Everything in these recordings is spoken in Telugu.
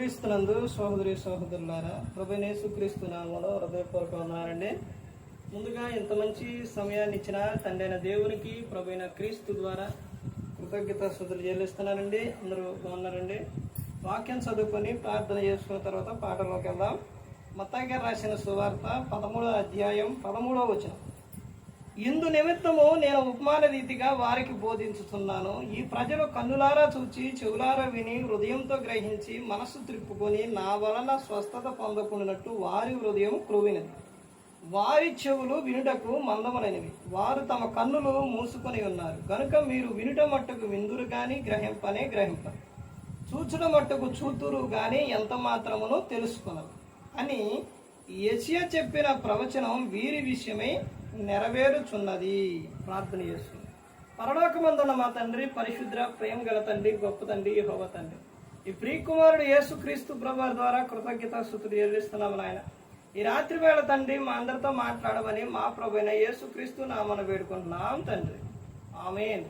క్రీస్తునందు సహోదరి సహోదరులారా, ప్రభువైన యేసుక్రీస్తు నామములో హృదయపూర్వక వందనాలండి. ముందుగా ఇంత మంచి సమయాన్ని ఇచ్చిన తండ్రి అయిన దేవునికి ప్రభువైన క్రీస్తు ద్వారా కృతజ్ఞతాస్తుతులు చెల్లిస్తున్నానండి. అందరూ బాగున్నారండి. వాక్యం చదువుకొని ప్రార్థన చేసుకున్న తర్వాత పాటలోకి వెళ్దాం. మత్తయి గారు రాసిన సువార్త 13వ అధ్యాయం 13వ వచనం. ఇందు నిమిత్తము నేను ఉపమాన రీతిగా వారికి బోధించుతున్నాను. ఈ ప్రజలు కన్నులారా చూచి చెవులారా విని హృదయంతో గ్రహించి మనస్సు త్రిప్పుకొని నా వలన స్వస్థత పొందకున్నట్టు వారి హృదయం క్రువినది, వారి చెవులు వినుటకు మందములైనవి, వారు తమ కన్నులు మూసుకొని ఉన్నారు. కనుక మీరు వినుట మట్టుకు విందురు గాని గ్రహింపనే గ్రహింపరు, చూచుట మట్టుకు చూతురు గాని ఎంత మాత్రమును తెలుసుకొనరు అని యెషయా చెప్పిన ప్రవచనం వీరి విషయమై నెరవేరుచున్నది. ప్రార్థన చేస్తుంది. పరలోకమందున్న మా తండ్రి, పరిశుద్ర ప్రేమ గల తండ్రి, గొప్ప తండ్రి, యెహోవా తండ్రి, ఈ ప్రియకుమారుడు యేసుక్రీస్తు ప్రభువారి ద్వారా కృతజ్ఞతాస్తుతులు చెల్లిస్తున్నాము నాయన. ఈ రాత్రి వేళ తండ్రి మా అందరితో మాట్లాడమని మా ప్రభువైన యేసుక్రీస్తు నామమున వేడుకుంటున్నాం తండ్రి, ఆమేన్.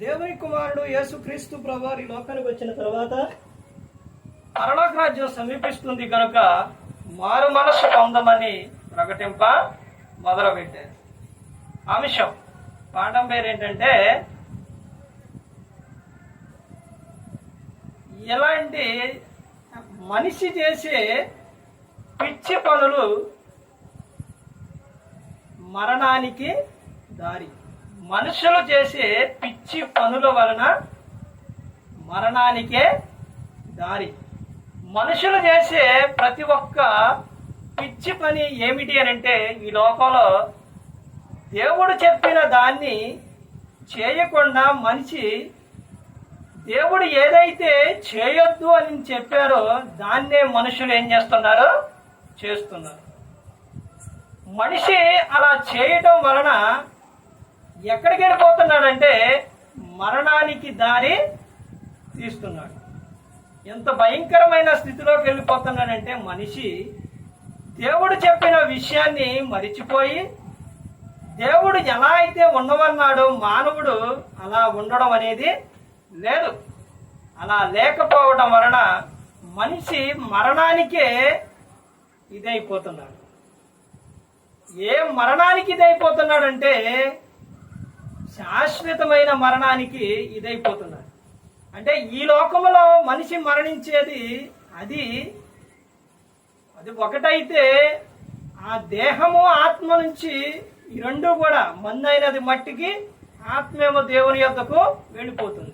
దేవుని కుమారుడు యేసుక్రీస్తు ప్రభువారు ఈ లోకానికి వచ్చిన తర్వాత పరలోక రాజ్యం సమీపిస్తుంది కనుక మారు మనస్సు పొందమని ప్రకటింప మొదలుపెట్టారు. అంశం పాఠం పేరు ఏంటంటే, ఎలాంటి మనిషి చేసే పిచ్చి పనులు మరణానికి దారి. మనుషులు చేసే పిచ్చి పనుల వలన మరణానికే దారి. మనుషులు చేసే ప్రతి ఒక్క పిచ్చి పని ఏమిటి అని అంటే, ఈ లోకంలో దేవుడు చెప్పిన దాన్ని చేయకుండా మనిషి దేవుడు ఏదైతే చేయొద్దు అని చెప్పారో దాన్నే మనుషులు ఏం చేస్తున్నారు, చేస్తున్నారు. మనిషి అలా చేయటం వలన ఎక్కడికి వెళ్ళిపోతున్నాడంటే మరణానికి దారి తీస్తున్నాడు. ఎంత భయంకరమైన స్థితిలోకి వెళ్ళిపోతున్నాడంటే మనిషి దేవుడు చెప్పిన విషయాన్ని మరిచిపోయి దేవుడు ఎలా అయితే ఉండమన్నాడో మానవుడు అలా ఉండడం అనేది లేదు. అలా లేకపోవడం వలన మనిషి మరణానికే ఇదైపోతున్నాడు. ఏ మరణానికి ఇదైపోతున్నాడంటే శాశ్వతమైన మరణానికి ఇదైపోతున్నాడు. అంటే ఈ లోకంలో మనిషి మరణించేది అది ఒకటైతే ఆ దేహము ఆత్మ నుంచి ఈ రెండు కూడా మందైనది మట్టికి, ఆత్మేమో దేవుని యొద్దకు వెళ్ళిపోతుంది.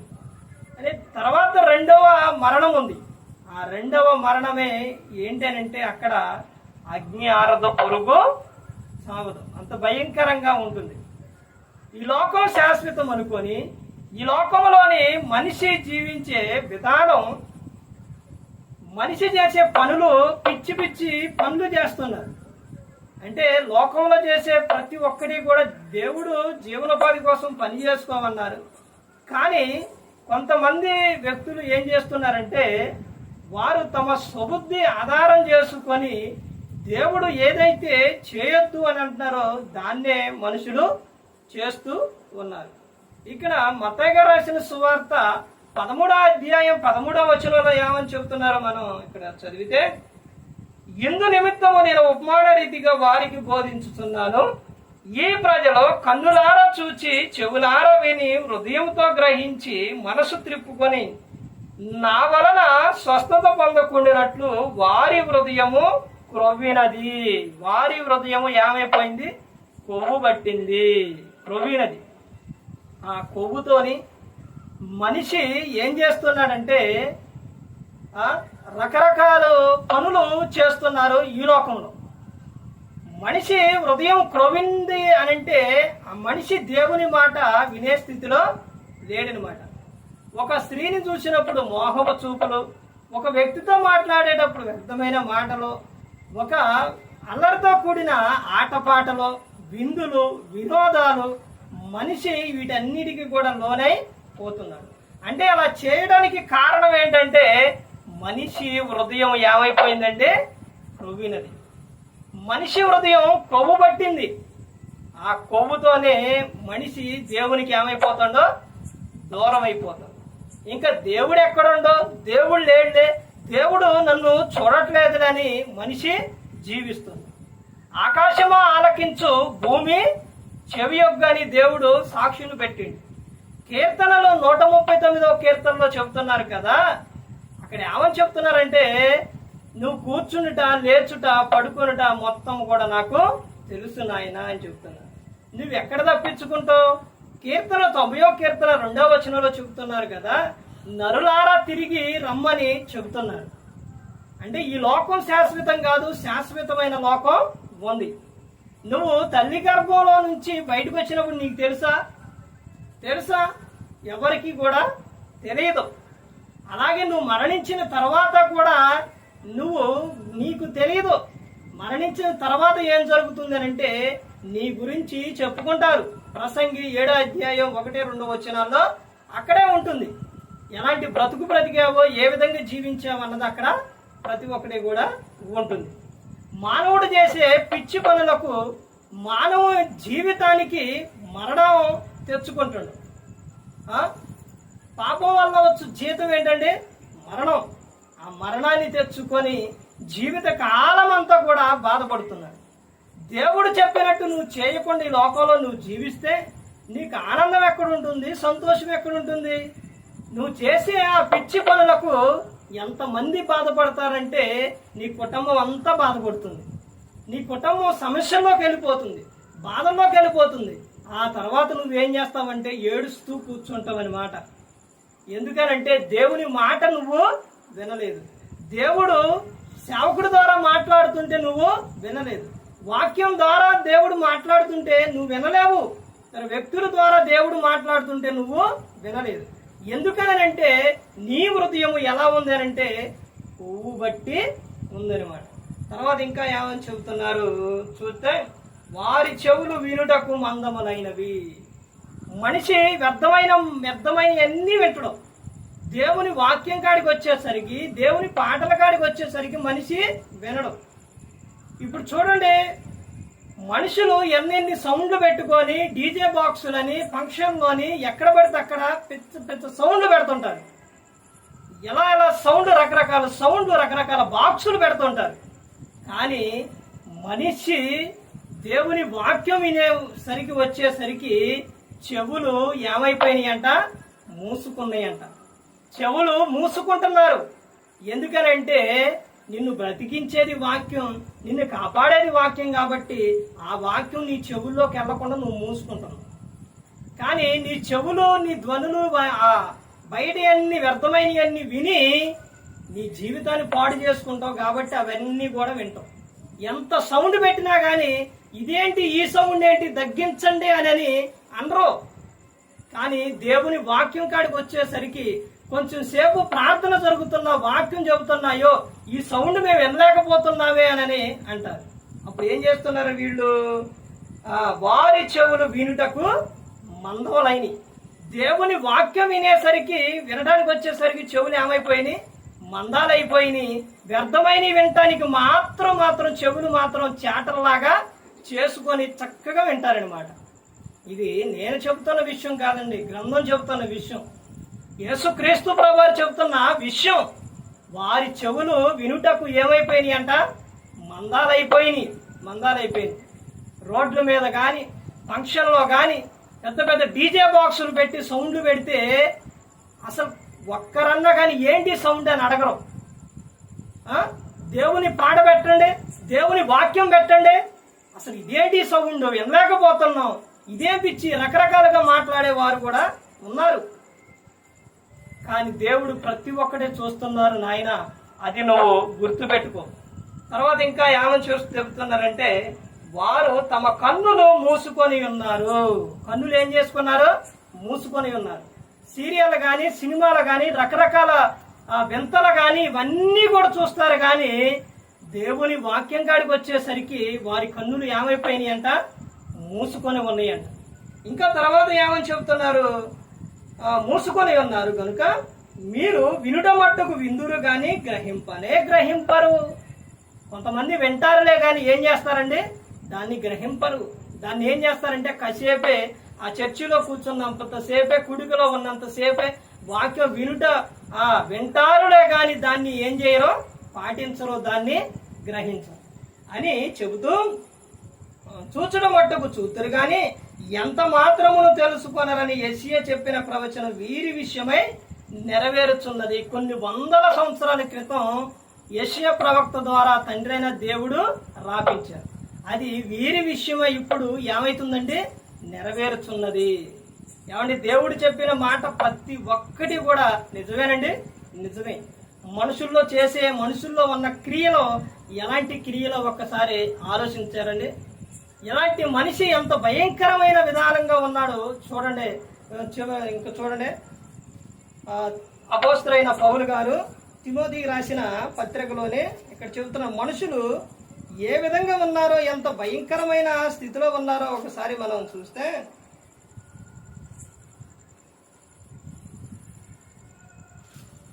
అని తర్వాత రెండవ మరణం ఉంది. ఆ రెండవ మరణమే ఏంటనంటే అక్కడ అగ్ని ఆరదు, పొరుగు సాగదు. అంత భయంకరంగా ఉంటుంది. ఈ లోకం శాశ్వతం అనుకొని ఈ లోకంలోని మనిషి జీవించే విధానం, మనిషి చేసే పనులు పిచ్చి పిచ్చి పనులు చేస్తున్నారు. అంటే లోకంలో చేసే ప్రతి ఒక్కటి కూడా దేవుడు జీవనోపాధి కోసం పని చేసుకోమన్నారు. కానీ కొంతమంది వ్యక్తులు ఏం చేస్తున్నారంటే వారు తమ స్వబుద్ధి ఆధారం చేసుకొని దేవుడు ఏదైతే చేయొద్దు అని అంటున్నారో దాన్నే మనుషులు చేస్తూ ఉన్నారు. ఇక్కడ మత్తయి గారు రాసిన సువార్త 13వ అధ్యాయం 13వ వచనంలో ఏమని చెబుతున్నారో మనం ఇక్కడ చదివితే, ఇందు నిమిత్తము నేను ఉపమాన రీతిగా వారికి బోధించుతున్నాను. ఈ ప్రజలు కన్నులారా చూచి చెవులారా విని హృదయంతో గ్రహించి మనసు త్రిప్పుకొని నా వలన స్వస్థత పొందకుండినట్లు వారి హృదయము క్రొవ్వినది. వారి హృదయము ఏమైపోయింది, కొవ్వు పట్టింది, క్రొవ్వినది. ఆ కొవ్వుతోని మనిషి ఏం చేస్తున్నాడంటే రకరకాల పనులు చేస్తున్నారు ఈ లోకంలో. మనిషి హృదయం క్రొవింది అని అంటే ఆ మనిషి దేవుని మాట వినే స్థితిలో లేడనమాట. ఒక స్త్రీని చూసినప్పుడు మోహపు చూపులు, ఒక వ్యక్తితో మాట్లాడేటప్పుడు వ్యర్థమైన మాటలు, ఒక అల్లరితో కూడిన ఆటపాటలు, విందులు, వినోదాలు, మనిషి వీటన్నిటికీ కూడా లోనై పోతున్నాడు. అంటే అలా చేయడానికి కారణం ఏంటంటే మనిషి హృదయం ఏమైపోయిందంటే క్రొవ్వినది. మనిషి హృదయం కొవ్వు పట్టింది. ఆ కొవ్వుతోనే మనిషి దేవునికి ఏమైపోతాడో దూరం అయిపోతాడు. ఇంకా దేవుడు ఎక్కడుండో, దేవుడు లేడులే, దేవుడు నన్ను చూడట్లేదులని మనిషి జీవిస్తుంది. ఆకాశమా ఆలకించు, భూమి చెవియొగ్గని దేవుడు సాక్షులు పెట్టిండు. కీర్తనలో 139వ కీర్తనలో చెప్తున్నారు కదా, అక్కడ ఏమని చెప్తున్నారంటే, నువ్వు కూర్చునుట, లేచుట, పడుకునుట మొత్తం కూడా నాకు తెలుసు నాయనా అని చెప్తున్నారు. నువ్వు ఎక్కడ తప్పించుకుంటావు? కీర్తన 90వ కీర్తన 2వ వచనంలో చెబుతున్నారు కదా, నరులారా తిరిగి రమ్మని చెబుతున్నారు. అంటే ఈ లోకం శాశ్వతం కాదు, శాశ్వతమైన లోకం ఉంది. నువ్వు తల్లి గర్భంలో నుంచి బయటకు వచ్చినప్పుడు నీకు తెలుసా? ఎవరికి కూడా తెలియదు. అలాగే నువ్వు మరణించిన తర్వాత కూడా నీకు తెలియదు. మరణించిన తర్వాత ఏం జరుగుతుంది అంటే నీ గురించి చెప్పుకుంటారు. ప్రసంగి 7వ అధ్యాయం 1-2 వచనాల్లో అక్కడే ఉంటుంది. ఎలాంటి బ్రతుకు బ్రతికావో, ఏ విధంగా జీవించావు అన్నది అక్కడ ప్రతి ఒక్కటి కూడా ఉంటుంది. మానవుడు చేసే పిచ్చి పనులకు మానవ జీవితానికి మరణం తెచ్చుకుంటాడు. పాపం వల్ల వచ్చు జీతం ఏంటంటే మరణం. ఆ మరణాన్ని తెచ్చుకొని జీవిత కాలం అంతా కూడా బాధపడుతున్నాడు. దేవుడు చెప్పినట్టు నువ్వు చేయకుండా ఈ లోకంలో నువ్వు జీవిస్తే నీకు ఆనందం ఎక్కడుంటుంది? సంతోషం ఎక్కడుంటుంది? నువ్వు చేసే ఆ పిచ్చి పనులకు ఎంతమంది బాధపడతారంటే నీ కుటుంబం అంతా బాధపడుతుంది. నీ కుటుంబం సమస్యల్లోకి వెళ్ళిపోతుంది, బాధల్లోకి వెళ్ళిపోతుంది. ఆ తర్వాత నువ్వేం చేస్తావంటే ఏడుస్తూ కూర్చుంటావన్నమాట. ఎందుకనంటే దేవుని మాట నువ్వు వినలేదు. దేవుడు సేవకుడి ద్వారా మాట్లాడుతుంటే నువ్వు వినలేదు. వాక్యం ద్వారా దేవుడు మాట్లాడుతుంటే నువ్వు వినలేవు. వ్యక్తుల ద్వారా దేవుడు మాట్లాడుతుంటే నువ్వు వినలేదు. ఎందుకనంటే నీ హృదయం ఎలా ఉంది అనంటే పువ్వు బట్టి ఉందనమాట. తర్వాత ఇంకా ఏమని చెబుతున్నారు చూస్తే, వారి చెవులు వినుటకు మందములైనవి. మనిషి వ్యర్థమైన అన్నీ వింటడం. దేవుని వాక్యం కాడికి వచ్చేసరికి, దేవుని పాటల కాడికి వచ్చేసరికి మనిషి వినడం. ఇప్పుడు చూడండి, మనుషులు ఎన్నెన్ని సౌండ్లు పెట్టుకొని డీజే బాక్సులని ఫంక్షన్లోని ఎక్కడ పడితే అక్కడ పెద్ద సౌండ్లు పెడుతుంటారు. ఎలా సౌండ్, రకరకాల బాక్సులు పెడుతుంటారు. కానీ మనిషి దేవుని వాక్యం వినేసరికి వచ్చేసరికి చెవులు ఏమైపోయినాయి అంట? మూసుకున్నాయంట. చెవులు మూసుకుంటున్నారు. ఎందుకనంటే నిన్ను బ్రతికించేది వాక్యం, నిన్ను కాపాడేది వాక్యం కాబట్టి ఆ వాక్యం నీ చెవుల్లోకి వెళ్లకుండా నువ్వు మూసుకుంటున్నావు. కానీ నీ చెవులు, నీ ధ్వనులు బయట అన్ని వ్యర్థమైనవన్నీ విని నీ జీవితాన్ని పాడు చేసుకుంటావు. కాబట్టి అవన్నీ కూడా వింటావు. ఎంత సౌండ్ పెట్టినా కానీ ఇదేంటి, ఈ సౌండ్ ఏంటి, తగ్గించండి అని అనరు. కానీ దేవుని వాక్యం కాడికి వచ్చేసరికి కొంచెం సేపు ప్రార్థన జరుగుతున్నా, వాక్యం చెబుతున్నాయో ఈ సౌండ్ మేము వినలేకపోతున్నామే అని అంటారు. అప్పుడు ఏం చేస్తున్నారు వీళ్ళు? వారి చెవులు వినుటకు మందములైనవి. దేవుని వాక్యం వినేసరికి, వినడానికి వచ్చేసరికి చెవులు ఏమైపోయినాయి? మందాలైపోయినాయి. వ్యర్థమైన వినటానికి మాత్రం చెవులు మాత్రం చేటల్లాగా చేసుకొని చక్కగా వింటారనమాట. ఇది నేను చెబుతున్న విషయం కాదండి, గ్రంథం చెబుతున్న విషయం. యేసుక్రీస్తు ప్రభువారు చెబుతున్న విషయం. వారి చెవులు వినుటకు ఏమైపోయినాయి అంట? మందాలైపోయినాయి. రోడ్ల మీద కానీ, ఫంక్షన్లో కానీ పెద్ద డీజే బాక్సులు పెట్టి సౌండ్లు పెడితే అసలు ఒక్కరన్నా కానీ ఏంటి సౌండ్ అని అడగరు. దేవుని పాట పెట్టండి, దేవుని వాక్యం పెట్టండి, అసలు ఇదేంటి సౌండ్, వినలేకపోతున్నాం, ఇదే పిచ్చి, రకరకాలుగా మాట్లాడే వారు కూడా ఉన్నారు. కానీ దేవుడు ప్రతి ఒక్కటే చూస్తున్నారు నాయన, అది నువ్వు గుర్తుపెట్టుకో. తర్వాత ఇంకా ఏమని చూస్తూ చెబుతున్నారంటే, వారు తమ కన్నులు మూసుకొని ఉన్నారు. కన్నులు ఏం చేసుకున్నారు? మూసుకొని ఉన్నారు. సీరియల్ కానీ, సినిమాలు కానీ, రకరకాల వింతలు కానీ ఇవన్నీ కూడా చూస్తారు. కానీ దేవుని వాక్యం కాడికి వచ్చేసరికి వారి కన్నులు ఏమైపోయినాయి అంట? మూసుకొని ఉన్నాయంట. ఇంకా తర్వాత ఏమని చెబుతున్నారు? మూసుకొని ఉన్నారు కనుక మీరు వినుట మట్టుకు విందురు కానీ గ్రహింపరు. కొంతమంది వింటారులే కానీ ఏం చేస్తారండి? దాన్ని గ్రహింపరు. దాన్ని ఏం చేస్తారంటే కాసేపే ఆ చర్చిలో కూర్చున్నంతసేపే, కుడికలో ఉన్నంతసేపే, వాక్యం వింటారులే కానీ దాన్ని ఏం చేయరో, పాటించరో, దాన్ని గ్రహించరు అని చెబుతూ, చూచడం మట్టుకు చూతురు గాని ఎంత మాత్రమును తెలుసుకొనరని యెషయా చెప్పిన ప్రవచనం వీరి విషయమై నెరవేరుచున్నది. కొన్ని వందల సంవత్సరాల క్రితం యెషయా ప్రవక్త ద్వారా తండ్రి అయిన దేవుడు రాపించారు. అది వీరి విషయమై ఇప్పుడు ఏమైతుందంటే నెరవేరుచున్నది. ఏమండి, దేవుడు చెప్పిన మాట ప్రతి ఒక్కటి కూడా నిజమేనండి, నిజమే. మనుషుల్లో ఉన్న క్రియలో ఎలాంటి క్రియలో ఒక్కసారి ఆలోచించారండి. ఎలాంటి మనిషి ఎంత భయంకరమైన విధానంగా ఉన్నాడో చూడండి. ఇంకా చూడండి, అపోస్తలుడైన పౌలు గారు తిమోతికి రాసిన పత్రికలోనే ఇక్కడ చెబుతున్న మనుషులు ఏ విధంగా ఉన్నారో, ఎంత భయంకరమైన స్థితిలో ఉన్నారో ఒకసారి మనం చూస్తే,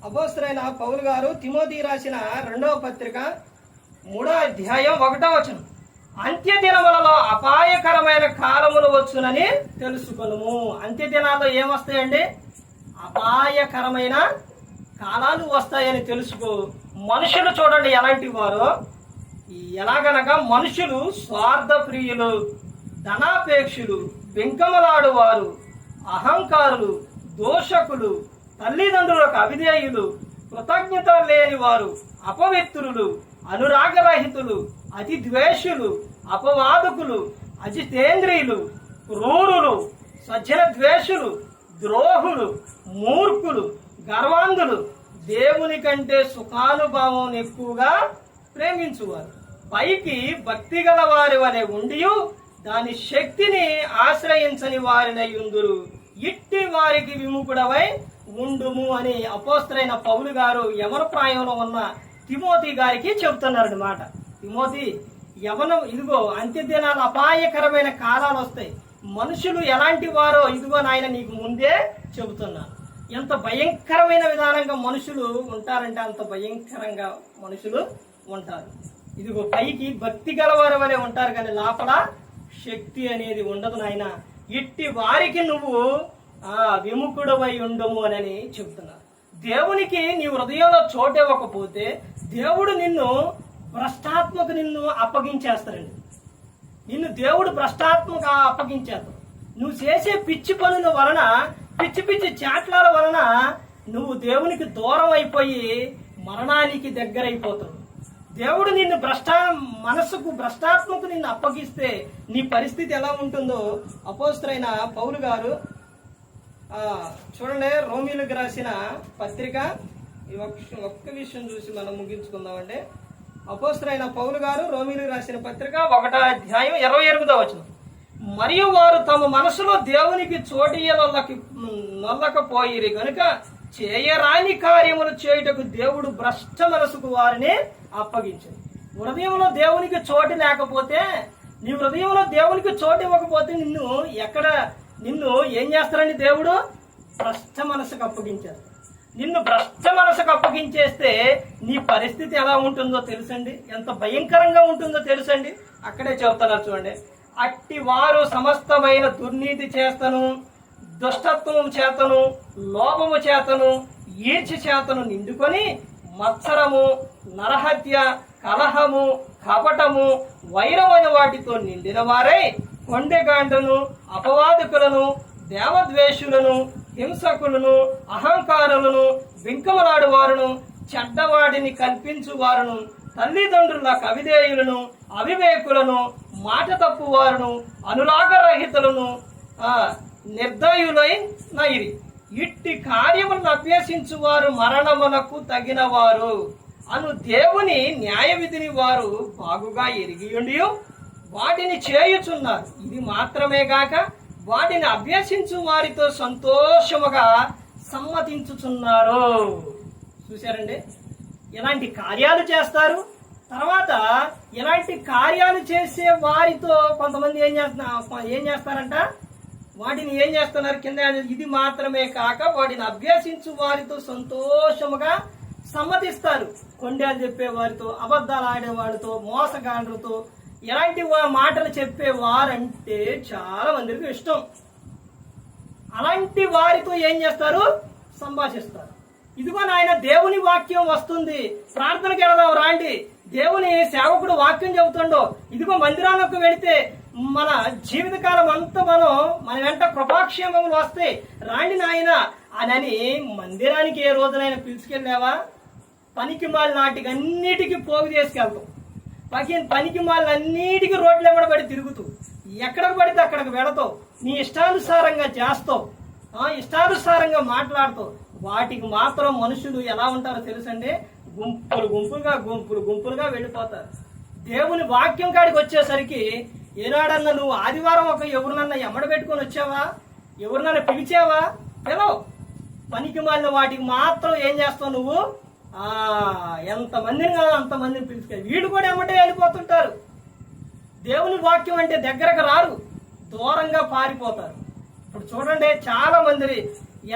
అపోస్తలుడైన పౌలు గారు తిమోతికి రాసిన 2వ పత్రిక 3వ అధ్యాయం 1వ వచనం, అంత్య దినములలో అపాయకరమైన కాలములు వచ్చునని తెలుసుకొనుము. అంత్య దినాల్లో ఏమొస్తాయండి? అపాయకరమైన కాలాలు వస్తాయని తెలుసుకో. మనుషులు చూడండి ఎలాంటి వారో. ఎలాగనగా మనుషులు స్వార్థ ప్రియులు, ధనాపేక్షులు, బెంకమలాడువారు, అహంకారులు, దోషకులు, తల్లిదండ్రులకు అవిధేయులు, కృతజ్ఞత లేని వారు, అపవిత్రులు, అనురాగరహితులు, అతి ద్వేషులు, అపవాదకులు, అజితేంద్రియులు, క్రూరులు, సజ్జన ద్వేషులు, ద్రోహులు, మూర్ఖులు, గర్వాంధులు, దేవుని కంటే సుఖానుభావం ఎక్కువగా ప్రేమించువారు, పైకి భక్తి గల వారి వలె ఉండి దాని శక్తిని ఆశ్రయించని వారినై ఉందురు. ఇట్టి వారికి విముఖుడవై ఉండుము అని అపోస్తలుడైన పౌలు గారు యవన ప్రాయంలో ఉన్న తిమోతి గారికి చెబుతున్నారన్నమాట. మాట, తిమోతి, యవనం ఇదిగో అంత్య దినాలు అపాయకరమైన కాలాలు వస్తాయి. మనుషులు ఎలాంటి వారో ఇదిగో నాయన నీకు ముందే చెబుతున్నాను. ఎంత భయంకరమైన విధానంగా మనుషులు ఉంటారంటే అంత భయంకరంగా మనుషులు ఉంటారు. ఇదిగో పైకి భక్తి గలవారి వలె ఉంటారు కానీ లోపల శక్తి అనేది ఉండదు నాయన. ఇట్టి వారికి నువ్వు విముఖుడవై ఉండము అని చెబుతున్నారు. దేవునికి నీ హృదయంలో చోటు ఇవ్వకపోతే దేవుడు నిన్ను భ్రష్టాత్మకు అప్పగించేస్తారండి. నిన్ను దేవుడు భ్రష్టాత్మక అప్పగించేస్తాడు. నువ్వు చేసే పిచ్చి పనుల వలన, పిచ్చి పిచ్చి చాట్లాల వలన నువ్వు దేవునికి దూరం అయిపోయి మరణానికి దగ్గరైపోతావు. దేవుడు నిన్ను భ్రష్టాత్మకు నిన్ను అప్పగిస్తే నీ పరిస్థితి ఎలా ఉంటుందో అపోస్తలుడైన పౌలు గారు చూడండి, రోమీలకు రాసిన పత్రిక ఒక్క విషయం చూసి మనం ముగించుకుందామండి. అపోస్తలుడైన పౌలు గారు రోమీలకు రాసిన పత్రిక 1వ అధ్యాయం 28వ వచనం, మరియు వారు తమ మనసులో దేవునికి నొల్లకపోయిరి గనుక చేయరాని కార్యములు చేయుటకు దేవుడు భ్రష్ట మనసుకు వారిని అప్పగించింది. హృదయంలో దేవునికి చోటు లేకపోతే, నీ హృదయంలో దేవునికి చోటు ఇవ్వకపోతే నిన్ను ఏం చేస్తారండి? దేవుడు భ్రష్ట మనసుకు అప్పగించారు. నిన్ను భ్రష్ట మనసుకు అప్పగించేస్తే నీ పరిస్థితి ఎలా ఉంటుందో తెలుసండి, ఎంత భయంకరంగా ఉంటుందో తెలుసండి. అక్కడే చెబుతున్నారు చూడండి, అట్టి వారు సమస్తమైన దుర్నీతి చేతను, దుష్టత్వము చేతను, లోపము చేతను, ఈర్ష్య చేతను నిండుకొని మత్సరము, నరహత్య, కలహము, కపటము, వైరమైన వాటితో నిండిన వారై కొండెగాండ్లను, అపవాదకులను, దేవద్వేషులను, హింసకులను, అహంకారులను, బింకమలాడు వారును, చెడ్డవాడిని కల్పించు వారును, తల్లిదండ్రులకు అవిధేయులను, అవివేకులను, మాట తప్పు వారును, అనురాగరహితులను, నిర్దయులైనయిరి. ఇట్టి కార్యములను అభ్యసించు వారు మరణమునకు తగిన వారు అను దేవుని న్యాయ విధిని వారు బాగుగా ఎరిగియుండి వాటిని చేయుచున్నారు. ఇది మాత్రమే గాక వాటిని అభ్యసించు వారితో సంతోషముగా సమ్మతించుచున్నారు. చూశారండి, ఎలాంటి కార్యాలు చేస్తారు. తర్వాత ఇలాంటి కార్యాలు చేసే వారితో కొంతమంది ఏం చేస్తారంట, వాటిని ఏం చేస్తున్నారు కింద, ఇది మాత్రమే కాక వాటిని అభ్యసించు వారితో సంతోషముగా సమ్మతిస్తారు. కొండేలు చెప్పే వారితో, అబద్ధాలు ఆడేవాడితో, మోసగాండ్రుతో, ఎలాంటి మాటలు చెప్పే వారంటే చాలా మందికి ఇష్టం. అలాంటి వారితో ఏం చేస్తారు? సంభాషిస్తారు. ఇదిగో నాయన దేవుని వాక్యం వస్తుంది, ప్రార్థనకి వెళదాం రాండి, దేవుని సేవకుడు వాక్యం చెబుతుండో, ఇదిగో మందిరాలకు వెళితే మన జీవితకాలం అంతా మన వెంట కృపాక్షేమములు వస్తాయి, రాండి నాయన అని మందిరానికి ఏ రోజునైనా పిలుచుకెళ్ళావా? పనికి మాల నాటికి అన్నిటికీ పోగు చేసుకెళ్తాం, పనికి మాల అన్నిటికీ రోడ్లు ఎమ్మడబడి తిరుగుతూ ఎక్కడికి పడితే అక్కడికి వెళతావు, నీ ఇష్టానుసారంగా చేస్తావు, ఇష్టానుసారంగా మాట్లాడుతావు. వాటికి మాత్రం మనుషులు ఎలా ఉంటారో తెలుసండి, గుంపులుగా వెళ్ళిపోతారు. దేవుని వాక్యం కాడికి వచ్చేసరికి ఏనాడన్నా నువ్వు ఆదివారం ఎవరినన్నా ఎమ్మడ పెట్టుకొని వచ్చావా? ఎవరినన్నా పిలిచావా? పిలవు. పనికి మాలిన వాటికి మాత్రం ఏం చేస్తావు నువ్వు? ఎంతమందిని కాదు అంతమందిని పిలుచుకో. వీళ్ళు కూడా ఎమ్మటే వెళ్ళిపోతుంటారు. దేవుని వాక్యం అంటే దగ్గరకు రారు, దూరంగా పారిపోతారు. ఇప్పుడు చూడండి, చాలా మంది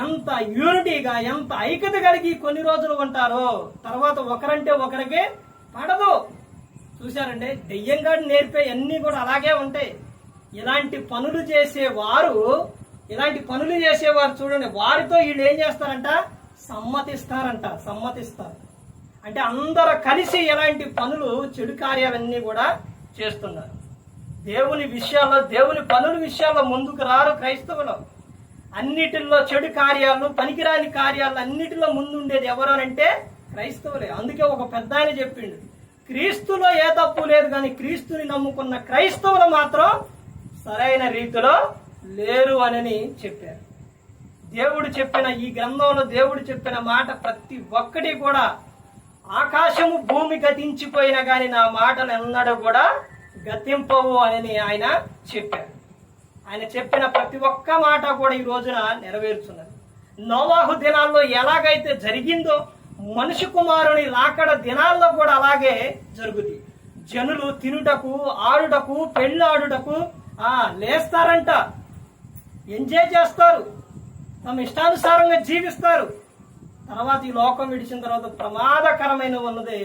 ఎంత యూనిటీగా, ఎంత ఐక్యత కలిగి కొన్ని రోజులు ఉంటారో, తర్వాత ఒకరంటే ఒకరికి పడదు. చూశారండి, దెయ్యంగాడు నేర్పే అన్నీ కూడా అలాగే ఉంటాయి. ఇలాంటి పనులు చేసేవారు చూడండి, వారితో వీళ్ళు ఏం చేస్తారంట? సమ్మతిస్తారు. అంటే అందరూ కలిసి ఎలాంటి పనులు, చెడు కార్యాలన్నీ కూడా చేస్తున్నారు. దేవుని పనుల విషయాల్లో ముందుకు రారు క్రైస్తవులు. అన్నిటిల్లో చెడు కార్యాలు, పనికిరాని కార్యాలు అన్నిటిలో ముందుండేది ఎవరు అంటే క్రైస్తవులే. అందుకే ఒక పెద్ద ఆయన చెప్పిండు, క్రీస్తులో ఏ తప్పు లేదు, కానీ క్రీస్తుని నమ్ముకున్న క్రైస్తవులు మాత్రం సరైన రీతిలో లేరు అని చెప్పారు. ఈ గ్రంథంలో దేవుడు చెప్పిన మాట ప్రతి ఒక్కటి కూడా, ఆకాశము భూమి గతించిపోయినా గాని నా మాటలు ఎన్నడూ కూడా గతింపవు అని ఆయన చెప్పారు. ఆయన చెప్పిన ప్రతి ఒక్క మాట కూడా ఈ రోజున నెరవేరుచున్నది. నోవాహు దినాల్లో ఎలాగైతే జరిగిందో, మనిషి కుమారుని రాకడ దినాల్లో కూడా అలాగే జరుగుతుంది. జనులు తినుటకు, ఆడుటకు, పెళ్ళాడుటకు లేస్తారంట, ఎంజాయ్ చేస్తారు, తమ ఇష్టానుసారంగా జీవిస్తారు. తర్వాత ఈ లోకం విడిచిన తర్వాత ప్రమాదకరమైన ఉన్నది,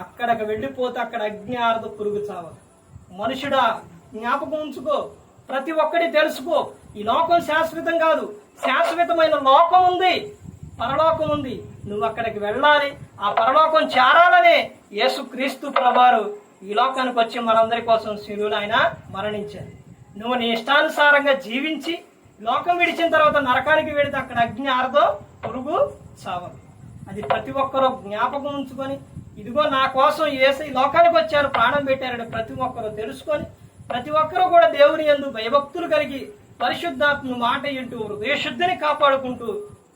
అక్కడికి వెళ్ళిపోతే అక్కడ అగ్ని ఆరదు, పురుగు చావ. మనుషుడా, జ్ఞాపకం ఉంచుకో, ప్రతి ఒక్కటి తెలుసుకో, ఈ లోకం శాశ్వతం కాదు, శాశ్వతమైన లోకం ఉంది, పరలోకం ఉంది. నువ్వు అక్కడికి వెళ్ళాలి, ఆ పరలోకం చేరాలనే యేసుక్రీస్తు ప్రభువారు ఈ లోకానికి వచ్చి మనందరి కోసం శిలువలో ఆయన మరణించారు. నువ్వు నీ ఇష్టానుసారంగా జీవించి లోకం విడిచిన తర్వాత నరకానికి వెళితే అక్కడ అగ్ని ఆరదో, పురుగు చావదు. అది ప్రతి ఒక్కరూ జ్ఞాపకం ఉంచుకొని, ఇదిగో నా కోసం యేసు ఈ లోకానికి వచ్చారు, ప్రాణం పెట్టారని ప్రతి ఒక్కరూ తెలుసుకొని, ప్రతి ఒక్కరూ కూడా దేవుని యందు భయభక్తులు కలిగి పరిశుద్ధాత్మ మాట ఇంటూ హృదయశుద్ధిని కాపాడుకుంటూ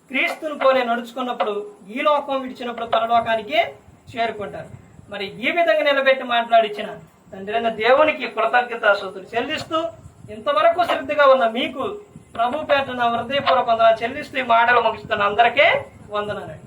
క్రీస్తుని పోలే నడుచుకున్నప్పుడు ఈ లోకం విడిచినప్పుడు పరలోకానికి చేరుకుంటారు. మరి ఈ విధంగా నిలబెట్టి మాట్లాడించిన తండ్రి అయిన దేవునికి కృతజ్ఞతాస్తుతులు చెల్లిస్తూ, ఇంతవరకు శ్రద్ధగా ఉన్న మీకు ప్రభు పేట నా హృదయపూర్వక వందనాలు చెల్లిస్తూ ఈ మాటలు ముగిస్తున్న అందరికీ వందనాలండి.